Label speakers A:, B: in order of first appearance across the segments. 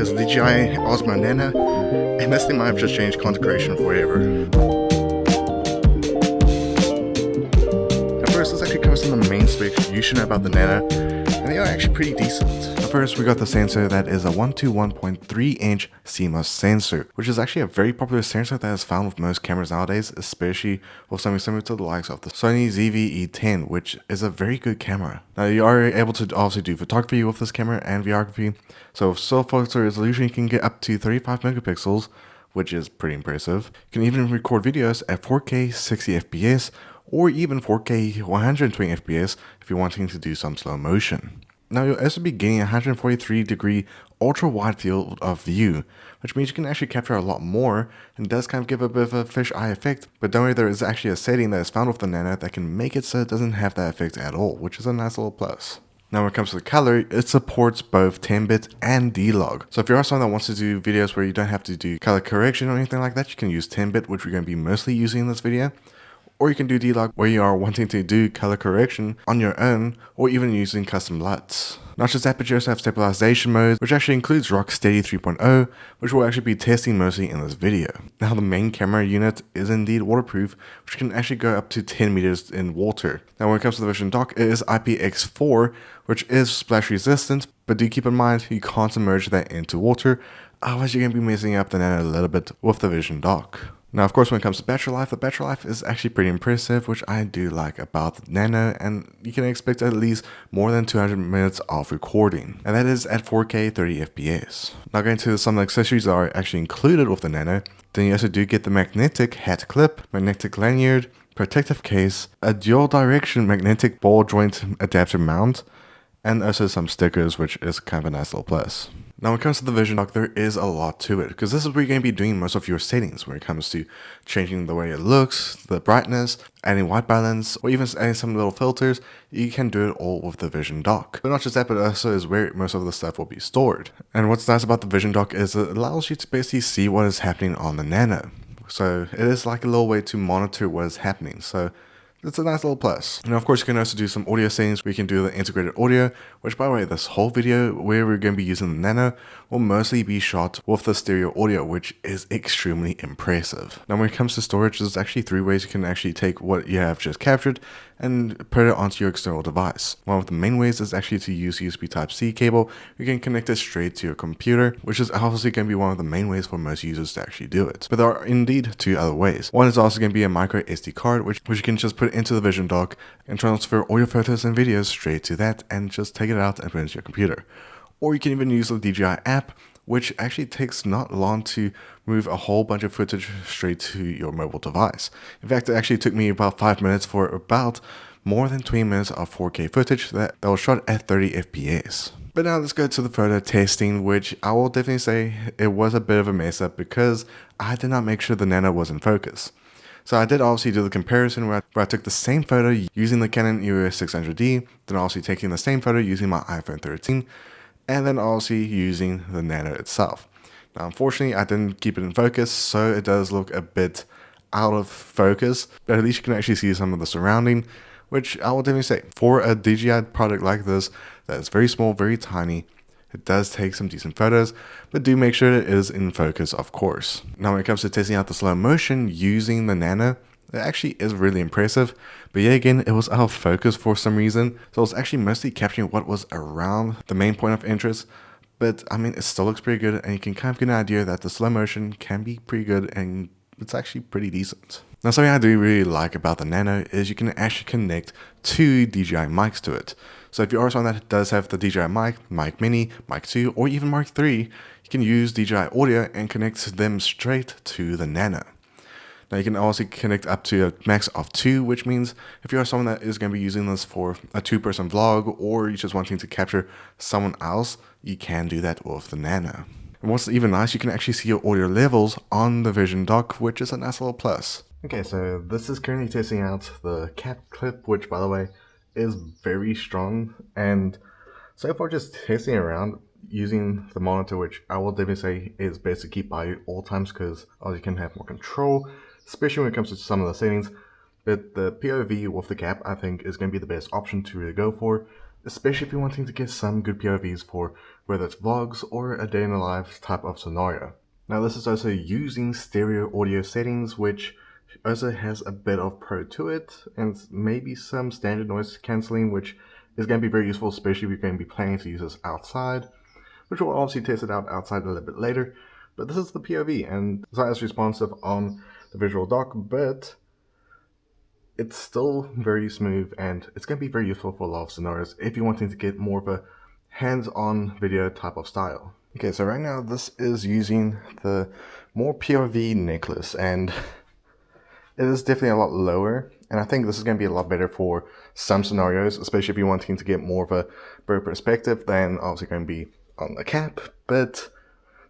A: is the Dji Osmo Nano, and this thing might have just changed content creation forever. At first, let's actually cover some of the main specs you should know about the Nano, and they are actually pretty decent. First, we got the sensor that is a 1 to 1.3 inch CMOS sensor, which is actually a very popular sensor that is found with most cameras nowadays, especially with something similar to the likes of the Sony ZV-E10, which is a very good camera. Now, you are able to obviously do photography with this camera and videography, so with still photo resolution you can get up to 35 megapixels, which is pretty impressive. You can even record videos at 4K 60 FPS or even 4K 120 FPS if you're wanting to do some slow motion. Now, you'll also be getting a 143-degree ultra-wide field of view, which means you can actually capture a lot more, and does kind of give a bit of a fisheye effect, but don't worry, there is actually a setting that is found with the Nano that can make it so it doesn't have that effect at all, which is a nice little plus. Now, when it comes to the color, it supports both 10-bit and D-Log. So if you are someone that wants to do videos where you don't have to do color correction or anything like that, you can use 10-bit, which we're going to be mostly using in this video. Or you can do D-Log where you are wanting to do color correction on your own, or even using custom LUTs. Not just that, but you also have stabilization mode, which actually includes Rocksteady 3.0, which we'll actually be testing mostly in this video. Now, the main camera unit is indeed waterproof, which can actually go up to 10 meters in water. Now, when it comes to the Vision dock, it is IPX4, which is splash resistant, but do keep in mind you can't submerge that into water, otherwise you're going to be messing up the Nano a little bit with the Vision dock. Now, of course, when it comes to battery life, the battery life is actually pretty impressive, which I do like about the Nano, and you can expect at least more than 200 minutes of recording, and that is at 4K 30 FPS. Now, going to some of the accessories that are actually included with the Nano, then you also do get the magnetic hat clip, magnetic lanyard, protective case, a dual direction magnetic ball joint adapter mount, and also some stickers, which is kind of a nice little plus. Now, when it comes to the Vision dock, there is a lot to it, because this is where you're going to be doing most of your settings when it comes to changing the way it looks, the brightness, adding white balance, or even adding some little filters. You can do it all with the Vision dock. But not just that, but also is where most of the stuff will be stored. And what's nice about the Vision dock is it allows you to basically see what is happening on the Nano. So it is like a little way to monitor what is happening. So it's a nice little plus. Now, of course, you can also do some audio settings where you can do the integrated audio, which, by the way, this whole video where we're going to be using the Nano will mostly be shot with the stereo audio, which is extremely impressive. Now, when it comes to storage, there's actually 3 ways you can actually take what you have just captured and put it onto your external device. One of the main ways is actually to use USB Type-C cable. You can connect it straight to your computer, which is obviously going to be one of the main ways for most users to actually do it. But there are indeed 2 other ways. One is also going to be a micro SD card, which you can just put into the Vision dock and transfer all your photos and videos straight to that and just take it out and put it into your computer. Or you can even use the DJI app, which actually takes not long to move a whole bunch of footage straight to your mobile device. In fact, it actually took me about 5 minutes for about more than 20 minutes of 4K footage that was shot at 30 FPS. But now let's go to the photo testing, which I will definitely say it was a bit of a mess up because I did not make sure the Nano was in focus. So I did obviously do the comparison where I took the same photo using the Canon EOS 600D, then obviously taking the same photo using my iPhone 13, and then obviously using the Nano itself. Now, unfortunately, I didn't keep it in focus, so it does look a bit out of focus, but at least you can actually see some of the surrounding, which I will definitely say, for a DJI product like this, that is very small, very tiny, it does take some decent photos, but do make sure it is in focus, of course. Now, when it comes to testing out the slow motion using the Nano, it actually is really impressive, but yet again, it was out of focus for some reason, so it was actually mostly capturing what was around the main point of interest, but I mean, it still looks pretty good, and you can kind of get an idea that the slow motion can be pretty good, and it's actually pretty decent. Now, something I do really like about the Nano is you can actually connect 2 DJI mics to it. So if you are someone that does have the DJI mic, Mic Mini, Mic 2, or even Mic 3, you can use DJI audio and connect them straight to the Nano. Now, you can also connect up to a max of 2, which means if you are someone that is going to be using this for a 2-person vlog, or you're just wanting to capture someone else, you can do that with the Nano. And what's even nice, you can actually see your audio levels on the Vision dock, which is a nice little plus. Okay, so this is currently testing out the cat clip, which, by the way, is very strong, and so far just testing around using the monitor, which I will definitely say is best to keep by you all times because you can have more control, especially when it comes to some of the settings. But the POV with the cap, I think, is going to be the best option to really go for. especially if you're wanting to get some good POVs for whether it's vlogs or a day in the life type of scenario. Now this is also using stereo audio settings, which also has a bit of pro to it, and maybe some standard noise cancelling, which is going to be very useful, especially if you're going to be planning to use this outside, which we'll obviously test it out outside a little bit later. But this is the POV, and it's not as responsive on the visual dock, but it's still very smooth, and it's going to be very useful for a lot of scenarios if you're wanting to get more of a hands-on video type of style. Okay, so right now this is using the more POV necklace, and it is definitely a lot lower, and I think this is going to be a lot better for some scenarios, especially if you're wanting to get more of a bird perspective than obviously going to be on the cap. But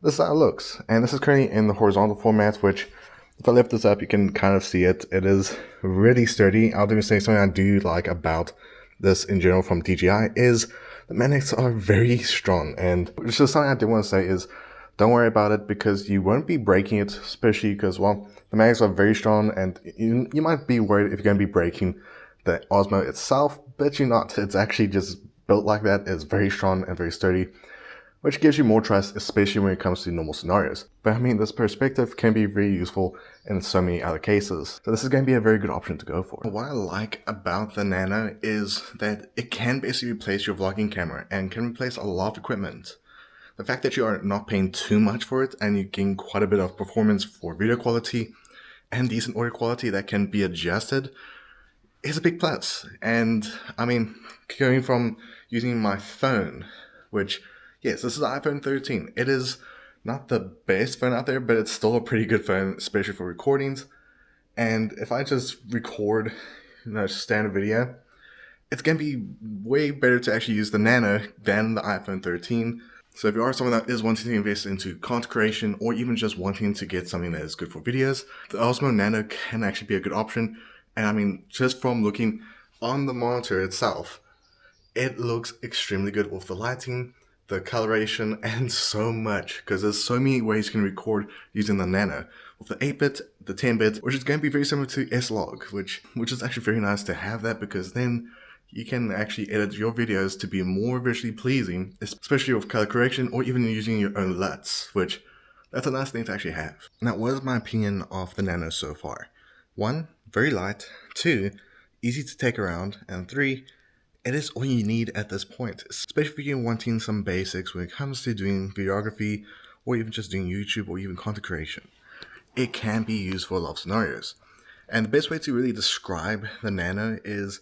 A: this is how it looks, and this is currently in the horizontal format, which if I lift this up you can kind of see it. It is really sturdy. I'll even say something I do like about this in general from DJI is the magnets are very strong, and which is something I do want to say is don't worry about it, because you won't be breaking it, especially because, well, the magnets are very strong, and you might be worried if you're going to be breaking the Osmo itself, but you're not. It's actually just built like that. It's very strong and very sturdy, which gives you more trust, especially when it comes to normal scenarios. But I mean, this perspective can be very useful in so many other cases. So this is going to be a very good option to go for. What I like about the Nano is that it can basically replace your vlogging camera and can replace a lot of equipment. The fact that you are not paying too much for it and you gain quite a bit of performance for video quality and decent audio quality that can be adjusted is a big plus. And I mean, going from using my phone, which, yes, this is the iPhone 13. It is not the best phone out there, but it's still a pretty good phone, especially for recordings. And if I just record, standard video, it's going to be way better to actually use the Nano than the iPhone 13. So if you are someone that is wanting to invest into content creation or even just wanting to get something that is good for videos, the Osmo Nano can actually be a good option. And I mean, just from looking on the monitor itself, it looks extremely good with the lighting, the coloration, and so much, because there's so many ways you can record using the Nano. With the 8-bit, the 10-bit, which is going to be very similar to S-Log, which is actually very nice to have that, because then you can actually edit your videos to be more visually pleasing, especially with color correction or even using your own LUTs, which that's a nice thing to actually have. Now, what is my opinion of the Nano so far? 1, very light. 2, easy to take around. And 3, it is all you need at this point, especially if you're wanting some basics when it comes to doing videography or even just doing YouTube or even content creation. It can be used for a lot of scenarios. And the best way to really describe the Nano is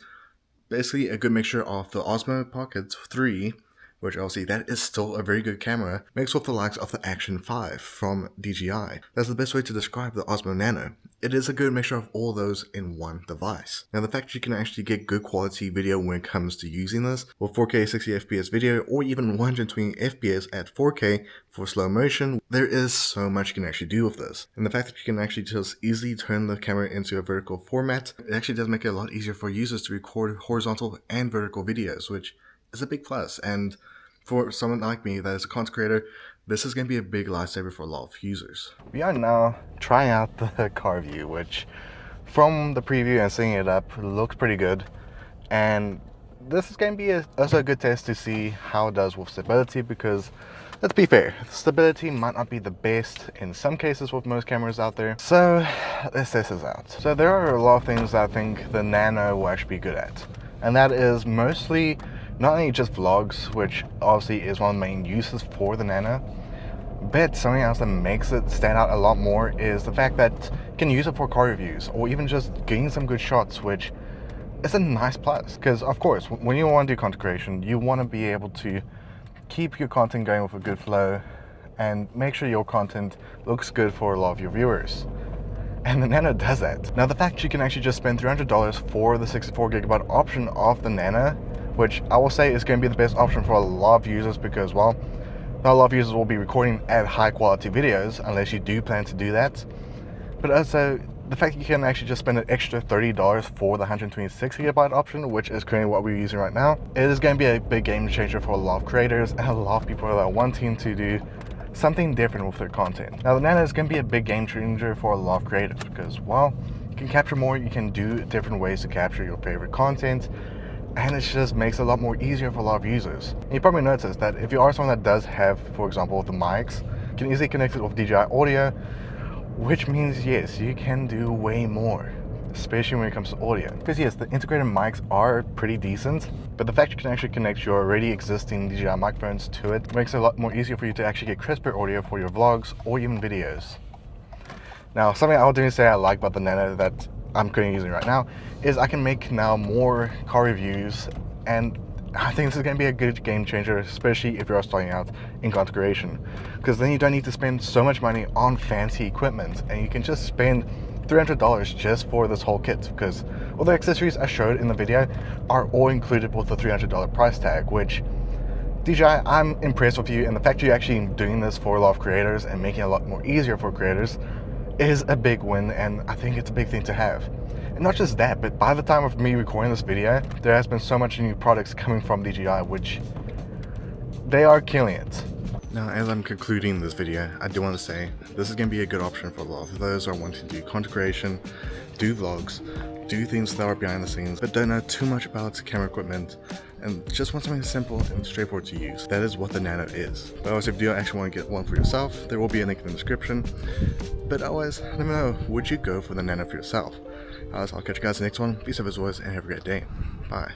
A: basically a good mixture of the Osmo Pocket 3, which obviously that is still a very good camera, mixed with the likes of the Action 5 from DJI. That's the best way to describe the Osmo Nano. It is a good mixture of all those in one device. Now the fact that you can actually get good quality video when it comes to using this, with 4K 60fps video or even 120fps at 4K for slow motion, there is so much you can actually do with this. And the fact that you can actually just easily turn the camera into a vertical format, it actually does make it a lot easier for users to record horizontal and vertical videos, which is a big plus. And for someone like me that is a content creator, this is going to be a big lifesaver for a lot of users. We are now trying out the car view, which from the preview and seeing it up looks pretty good. And this is going to be also a good test to see how it does with stability, because let's be fair, stability might not be the best in some cases with most cameras out there. So let's test this out. So there are a lot of things that I think the Nano will actually be good at. And that is mostly not only just vlogs, which obviously is one of the main uses for the Nano, but something else that makes it stand out a lot more is the fact that you can use it for car reviews or even just getting some good shots, which is a nice plus. Because of course, when you want to do content creation, you want to be able to keep your content going with a good flow and make sure your content looks good for a lot of your viewers. And the Nano does that. Now the fact you can actually just spend $300 for the 64GB option of the Nano, which I will say is going to be the best option for a lot of users, because, well, not a lot of users will be recording at high quality videos unless you do plan to do that. But also the fact that you can actually just spend an extra $30 for the 126GB option, which is currently what we're using right now, it is going to be a big game changer for a lot of creators and a lot of people that are wanting to do something different with their content. Now the Nano is going to be a big game changer for a lot of creators because, well, you can capture more, you can do different ways to capture your favorite content, and it just makes it a lot more easier for a lot of users. And you probably noticed that if you are someone that does have, for example, the mics, you can easily connect it with DJI audio, which means yes, you can do way more, especially when it comes to audio. Because yes, the integrated mics are pretty decent, but the fact you can actually connect your already existing DJI microphones to it makes it a lot more easier for you to actually get crisper audio for your vlogs or even videos. Now, something I'll do say I like about the Nano that I'm currently using right now is I can make now more car reviews, and I think this is going to be a good game changer, especially if you're starting out in configuration, because then you don't need to spend so much money on fancy equipment, and you can just spend $300 just for this whole kit, because all the accessories I showed in the video are all included with the $300 price tag, which DJI, I'm impressed with you, and the fact you're actually doing this for a lot of creators and making it a lot more easier for creators is a big win, and I think it's a big thing to have. And not just that, but by the time of me recording this video, there has been so much new products coming from DJI, which they are killing it. Now, as I'm concluding this video, I do want to say this is going to be a good option for a lot of those who are wanting to do content creation, do vlogs, do things that are behind the scenes, but don't know too much about camera equipment, and just want something simple and straightforward to use. That is what the Nano is. But always, if you actually want to get one for yourself, there will be a link in the description. But always, let me know, would you go for the Nano for yourself? I'll catch you guys in the next one. Be safe as always, and have a great day. Bye.